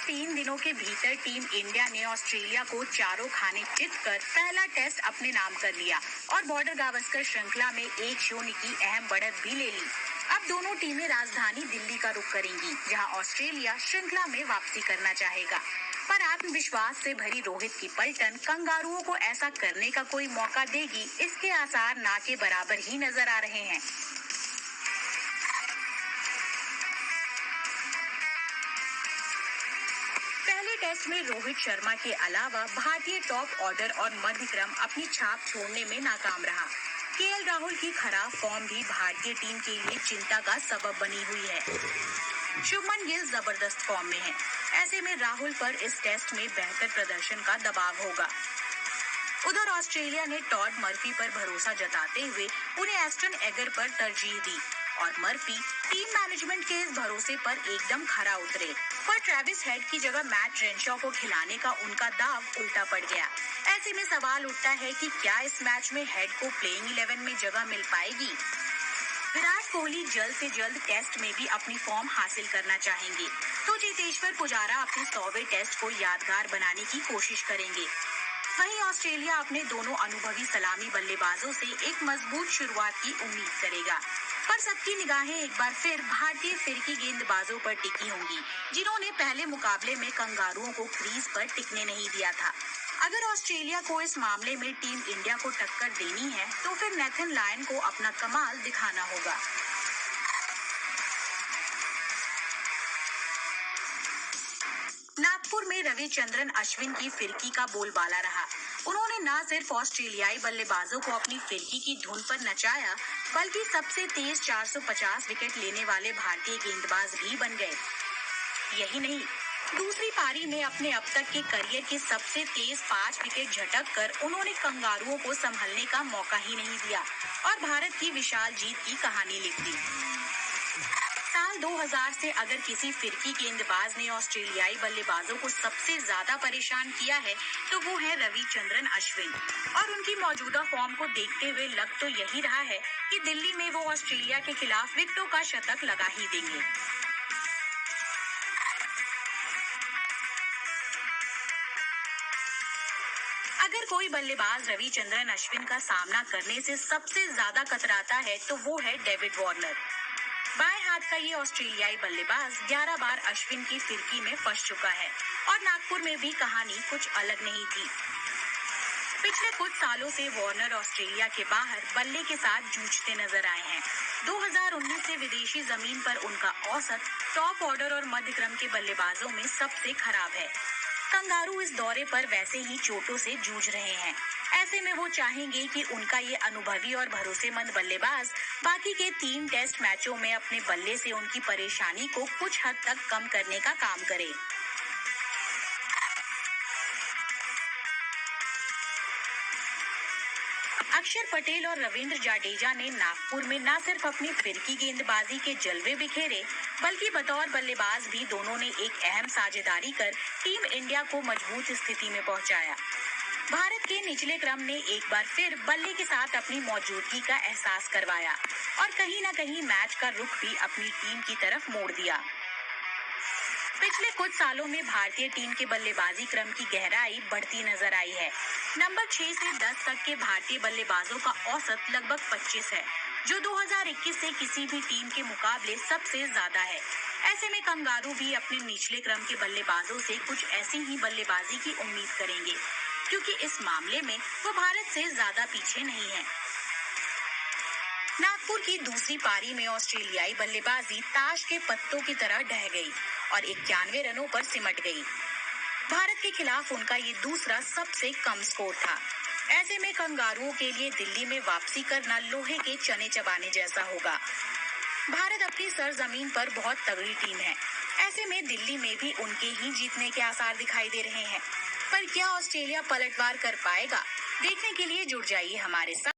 3 दिनों के भीतर टीम इंडिया ने ऑस्ट्रेलिया को चारों खाने जीतकर पहला टेस्ट अपने नाम कर लिया और बॉर्डर गावस्कर श्रृंखला में 1-0 की अहम बढ़त भी ले ली। अब दोनों टीमें राजधानी दिल्ली का रुख करेंगी, जहां ऑस्ट्रेलिया श्रृंखला में वापसी करना चाहेगा। पर आत्मविश्वास से भरी रोहित की पलटन कंगारुओं को ऐसा करने का कोई मौका देगी, इसके आसार ना के बराबर ही नजर आ रहे हैं। पहले टेस्ट में रोहित शर्मा के अलावा भारतीय टॉप ऑर्डर और मध्यक्रम अपनी छाप छोड़ने में नाकाम रहा। केएल राहुल की खराब फॉर्म भी भारतीय टीम के लिए चिंता का सबब बनी हुई है। शुभमन गिल जबरदस्त फॉर्म में है। ऐसे में राहुल पर इस टेस्ट में बेहतर प्रदर्शन का दबाव होगा। उधर ऑस्ट्रेलिया ने टॉड मर्फी पर भरोसा जताते हुए उन्हें एस्टन एगर पर तरजीह दी और मर्फी टीम मैनेजमेंट के इस भरोसे पर एकदम खरा उतरे। पर ट्रेविस हेड की जगह मैट रेनशॉ को खिलाने का उनका दाव उल्टा पड़ गया। ऐसे में सवाल उठता है कि क्या इस मैच में हेड को प्लेइंग 11 में जगह मिल पाएगी। विराट कोहली जल्द से जल्द टेस्ट में भी अपनी फॉर्म हासिल करना चाहेंगे, तो चेतेश्वर पुजारा अपने 100वें टेस्ट को यादगार बनाने की कोशिश करेंगे। वहीं ऑस्ट्रेलिया अपने दोनों अनुभवी सलामी बल्लेबाजों से एक मजबूत शुरुआत की उम्मीद करेगा। पर सबकी निगाहें एक बार फिर भारतीय फिरकी गेंदबाजों पर टिकी होंगी, जिन्होंने पहले मुकाबले में कंगारुओं को क्रीज पर टिकने नहीं दिया था। अगर ऑस्ट्रेलिया को इस मामले में टीम इंडिया को टक्कर देनी है, तो फिर नेथन लायन को अपना कमाल दिखाना होगा। नागपुर में रविचंद्रन अश्विन की फिरकी का बोलबाला रहा। उन्होंने न सिर्फ ऑस्ट्रेलियाई बल्लेबाजों को अपनी फिरकी की धुन पर नचाया, बल्कि सबसे तेज 450 विकेट लेने वाले भारतीय गेंदबाज भी बन गए। यही नहीं, दूसरी पारी में अपने अब तक के करियर के सबसे तेज 5 विकेट झटक कर उन्होंने कंगारुओं को संभलने का मौका ही नहीं दिया और भारत की विशाल जीत की कहानी लिख दी। साल 2000 से अगर किसी फिरकी गेंदबाज ने ऑस्ट्रेलियाई बल्लेबाजों को सबसे ज्यादा परेशान किया है, तो वो है रविचंद्रन अश्विन। और उनकी मौजूदा फॉर्म को देखते हुए लग तो यही रहा है कि दिल्ली में वो ऑस्ट्रेलिया के खिलाफ विकेटों का शतक लगा ही देंगे। अगर कोई बल्लेबाज रविचंद्रन अश्विन का सामना करने से सबसे ज्यादा कतराता है, तो वो है डेविड वार्नर। बाएं हाथ का ये ऑस्ट्रेलियाई बल्लेबाज 11 बार अश्विन की फिरकी में फंस चुका है और नागपुर में भी कहानी कुछ अलग नहीं थी। पिछले कुछ सालों से वार्नर ऑस्ट्रेलिया के बाहर बल्ले के साथ जूझते नजर आए हैं। 2019 से विदेशी जमीन पर उनका औसत टॉप ऑर्डर और मध्यक्रम के बल्लेबाजों में सबसे खराब है। कंगारू इस दौरे पर वैसे ही चोटों से जूझ रहे हैं। ऐसे में वो चाहेंगे कि उनका ये अनुभवी और भरोसेमंद बल्लेबाज बाकी के 3 टेस्ट मैचों में अपने बल्ले से उनकी परेशानी को कुछ हद तक कम करने का काम करे। अक्षर पटेल और रविंद्र जाडेजा ने नागपुर में न सिर्फ अपनी फिरकी गेंदबाजी के जलवे बिखेरे, बल्कि बतौर बल्लेबाज भी दोनों ने एक अहम साझेदारी कर टीम इंडिया को मजबूत स्थिति में पहुंचाया। भारत के निचले क्रम ने एक बार फिर बल्ले के साथ अपनी मौजूदगी का एहसास करवाया और कहीं न कहीं मैच का रुख भी अपनी टीम की तरफ मोड़ दिया। पिछले कुछ सालों में भारतीय टीम के बल्लेबाजी क्रम की गहराई बढ़ती नजर आई है। नंबर 6 से 10 तक के भारतीय बल्लेबाजों का औसत लगभग 25 है, जो 2021 से किसी भी टीम के मुकाबले सबसे ज्यादा है। ऐसे में कंगारू भी अपने निचले क्रम के बल्लेबाजों से कुछ ऐसी ही बल्लेबाजी की उम्मीद करेंगे, क्योंकि इस मामले में वो भारत से ज्यादा पीछे नहीं है। नागपुर की दूसरी पारी में ऑस्ट्रेलियाई बल्लेबाजी ताश के पत्तों की तरह ढह गई और 91 रनों पर सिमट गई। भारत के खिलाफ उनका ये दूसरा सबसे कम स्कोर था। ऐसे में कंगारुओं के लिए दिल्ली में वापसी करना लोहे के चने चबाने जैसा होगा। भारत अपनी सरजमीन पर बहुत तगड़ी टीम है। ऐसे में दिल्ली में भी उनके ही जीतने के आसार दिखाई दे रहे हैं। पर क्या ऑस्ट्रेलिया पलटवार कर पाएगा? देखने के लिए जुड़ जाइए हमारे साथ।